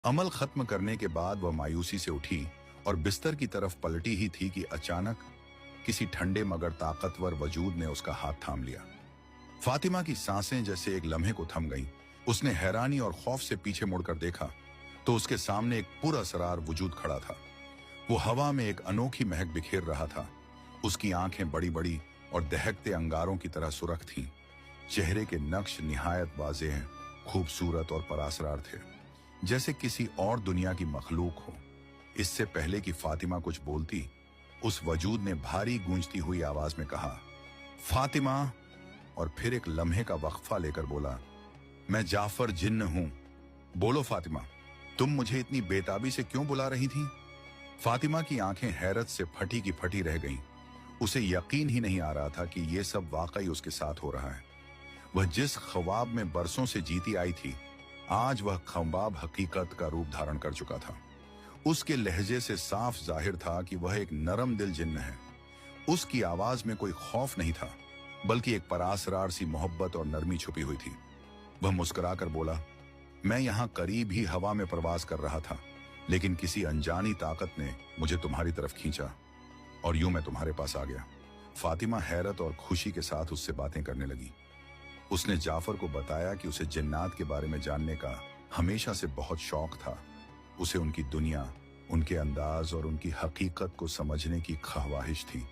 अमल खत्म करने के बाद वह मायूसी से उठी और बिस्तर की तरफ पलटी ही थी कि अचानक किसी ठंडे मगर ताकतवर वजूद ने उसका हाथ थाम लिया। फातिमा की सांसें जैसे एक लम्हे को थम गईं। उसने हैरानी और खौफ से पीछे मुड़कर देखा तो उसके सामने एक पुरअसरार वजूद खड़ा था। वो हवा में एक अनोखी महक बिखेर रहा था। उसकी आंखें बड़ी बड़ी और दहकते अंगारों की तरह सुरख थीं। चेहरे के नक्श निहायत वाज़ेह, खूबसूरत और परासरार थे, जैसे किसी और दुनिया की मखलूक हो। इससे पहले कि फातिमा कुछ बोलती, उस वजूद ने भारी गूंजती हुई आवाज में कहा, फातिमा। और फिर एक लम्हे का वक्फा लेकर बोला, मैं जाफर जिन्न हूं। बोलो फातिमा, तुम मुझे इतनी बेताबी से क्यों बुला रही थी? फातिमा की आंखें हैरत से फटी की फटी रह गईं। उसे यकीन ही नहीं आ रहा था कि यह सब वाकई उसके साथ हो रहा है। वह जिस ख्वाब में बरसों से जीती आई थी, आज वह ख्वाब हकीकत का रूप धारण कर चुका था। उसके लहजे से साफ जाहिर था कि वह एक नरम दिल जिन्न है। उसकी आवाज में कोई खौफ नहीं था, बल्कि एक परासरार सी मोहब्बत और नरमी छुपी हुई थी। वह मुस्कुराकर बोला, मैं यहां करीब ही हवा में प्रवास कर रहा था, लेकिन किसी अनजानी ताकत ने मुझे तुम्हारी तरफ खींचा और यूं मैं तुम्हारे पास आ गया। फातिमा हैरत और खुशी के साथ उससे बातें करने लगी। उसने जाफर को बताया कि उसे जिन्नात के बारे में जानने का हमेशा से बहुत शौक था। उसे उनकी दुनिया, उनके अंदाज और उनकी हकीकत को समझने की ख्वाहिश थी,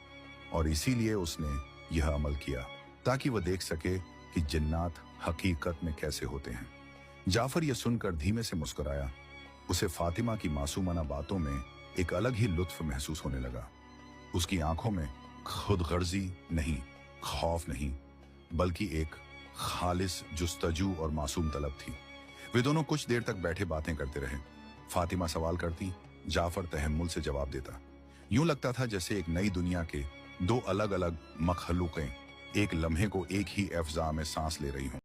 और इसीलिए उसने यह अमल किया ताकि वह देख सके कि जिन्नात हकीकत में कैसे होते हैं। जाफर यह सुनकर धीमे से मुस्कुराया। उसे फातिमा की मासूमाना बातों में एक अलग ही लुत्फ महसूस होने लगा। उसकी आंखों में खुदगर्जी नहीं, खौफ नहीं, बल्कि एक खालिस जुस्तजू और मासूम तलब थी। वे दोनों कुछ देर तक बैठे बातें करते रहे। फातिमा सवाल करती, जाफर तहम्मुल से जवाब देता। यूं लगता था जैसे एक नई दुनिया के दो अलग अलग मखलूकें एक लम्हे को एक ही अफ़ज़ा में सांस ले रही हों।